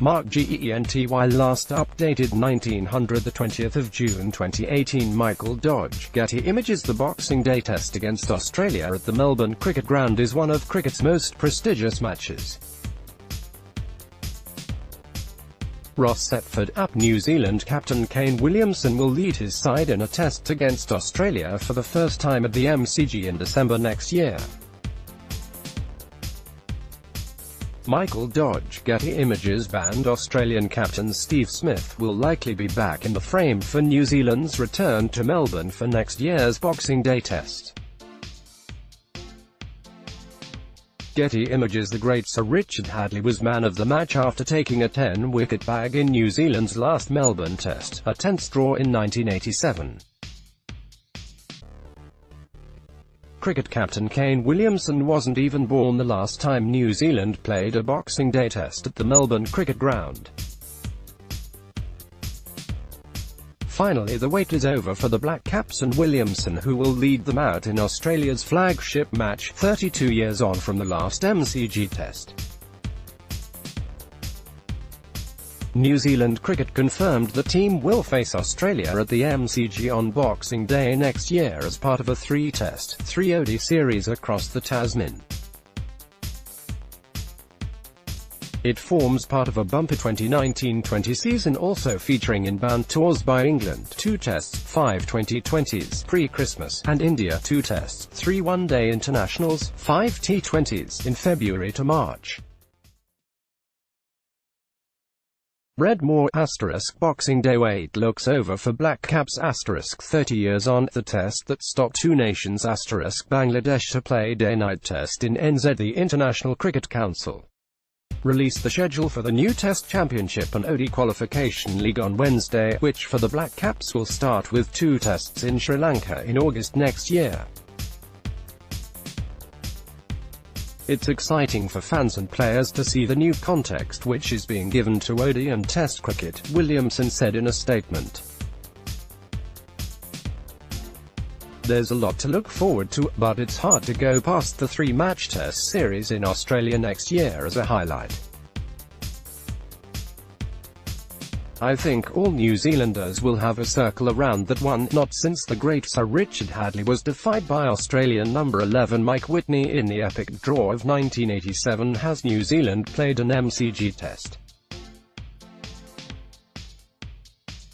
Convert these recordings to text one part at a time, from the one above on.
Mark Genty last updated 1900 the 20th of June 2018. Michael Dodge. Getty Images. The Boxing Day test against Australia at the Melbourne Cricket Ground is one of cricket's most prestigious matches. Ross Setford. New Zealand captain Kane Williamson will lead his side in a test against Australia for the first time at the MCG in December next year. Michael Dodge. Getty Images. Banned Australian captain Steve Smith will likely be back in the frame for New Zealand's return to Melbourne for next year's Boxing Day test. Getty Images. The great Sir Richard Hadlee was man of the match after taking a 10-wicket bag in New Zealand's last Melbourne test, a tense draw in 1987. Cricket captain Kane Williamson wasn't even born the last time New Zealand played a Boxing Day test at the Melbourne Cricket Ground. Finally, the wait is over for the Black Caps and Williamson, who will lead them out in Australia's flagship match, 32 years on from the last MCG test. New Zealand Cricket confirmed the team will face Australia at the MCG on Boxing Day next year as part of a 3-test, 3-ODI series across the Tasman. It forms part of a bumper 2019-20 season also featuring inbound tours by England, 2 tests, 5 2020s, pre-Christmas, and India, 2 tests, 3 one-day internationals, 5 T20s, in February to March. Redmore *, Boxing Day wait looks over for Black Caps * 30 years on. The test that stopped 2 nations * Bangladesh to play day-night test in NZ. The International Cricket Council released the schedule for the new Test Championship and ODI Qualification League on Wednesday, which for the Black Caps will start with 2 tests in Sri Lanka in August next year. It's exciting for fans and players to see the new context which is being given to ODI and Test cricket, Williamson said in a statement. There's a lot to look forward to, but it's hard to go past the 3-match Test series in Australia next year as a highlight. I think all New Zealanders will have a circle around that one, not since the great Sir Richard Hadlee was defied by Australian number 11 Mike Whitney in the epic draw of 1987 has New Zealand played an MCG test.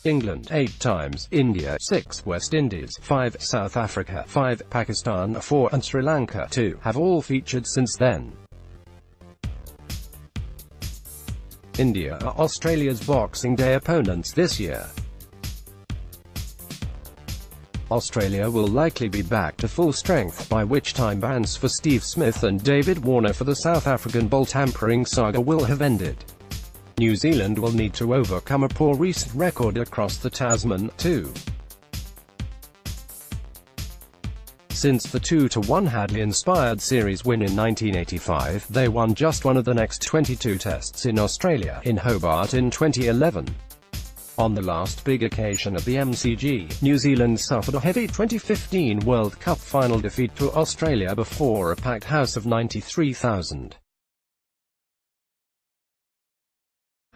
England 8 times, India 6, West Indies 5, South Africa 5, Pakistan 4, and Sri Lanka 2 have all featured since then. India are Australia's Boxing Day opponents this year. Australia will likely be back to full strength, by which time bans for Steve Smith and David Warner for the South African ball-tampering saga will have ended. New Zealand will need to overcome a poor recent record across the Tasman, too. Since the 2-1 Hadlee-inspired series win in 1985, they won just one of the next 22 tests in Australia, in Hobart in 2011. On the last big occasion at the MCG, New Zealand suffered a heavy 2015 World Cup final defeat to Australia before a packed house of 93,000.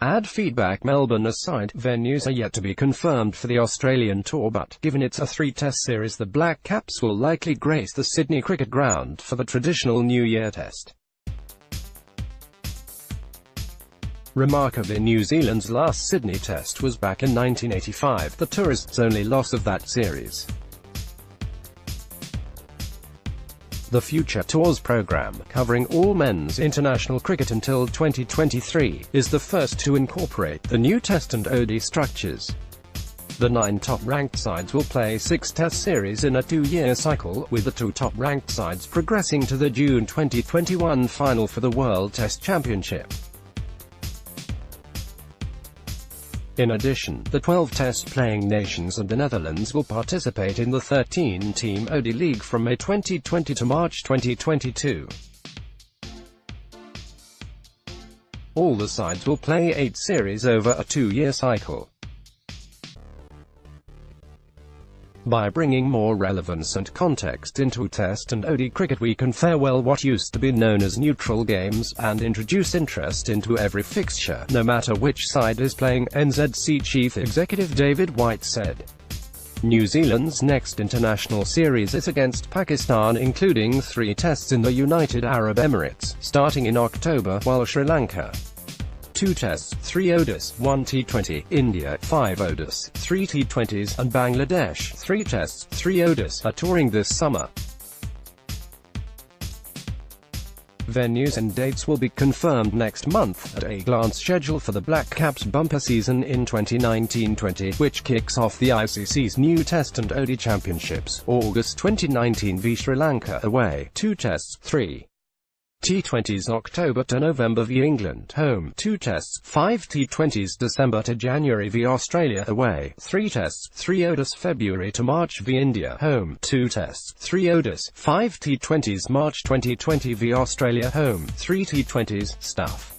Ad feedback. Melbourne aside, venues are yet to be confirmed for the Australian tour, but, given it's a 3-test series, the Black Caps will likely grace the Sydney Cricket Ground for the traditional New Year test. Remarkably, New Zealand's last Sydney test was back in 1985, the tourists' only loss of that series. The Future Tours program, covering all men's international cricket until 2023, is the first to incorporate the new Test and ODI structures. The 9 top-ranked sides will play 6 Test series in a 2-year cycle, with the 2 top-ranked sides progressing to the June 2021 final for the World Test Championship. In addition, the 12 Test-playing nations and the Netherlands will participate in the 13-team ODI League from May 2020 to March 2022. All the sides will play 8 series over a 2-year cycle. By bringing more relevance and context into Test and ODI cricket, we can farewell what used to be known as neutral games, and introduce interest into every fixture, no matter which side is playing, NZC Chief Executive David White said. New Zealand's next international series is against Pakistan, including 3 tests in the United Arab Emirates, starting in October, while Sri Lanka 2 tests, 3 ODIs, 1 T20, India 5 ODIs, 3 T20s, and Bangladesh 3 tests, 3 ODIs are touring this summer. Venues and dates will be confirmed next month. At a glance, schedule for the Black Caps bumper season in 2019-20, which kicks off the ICC's new Test and ODI Championships, August 2019 v Sri Lanka away, 2 tests, 3 T20s October to November v England home, 2 tests, 5 T20s December to January v Australia away, 3 tests, 3 ODIs February to March v India home, 2 tests, 3 ODIs, 5 T20s March 2020 v Australia home, 3 T20s, stuff.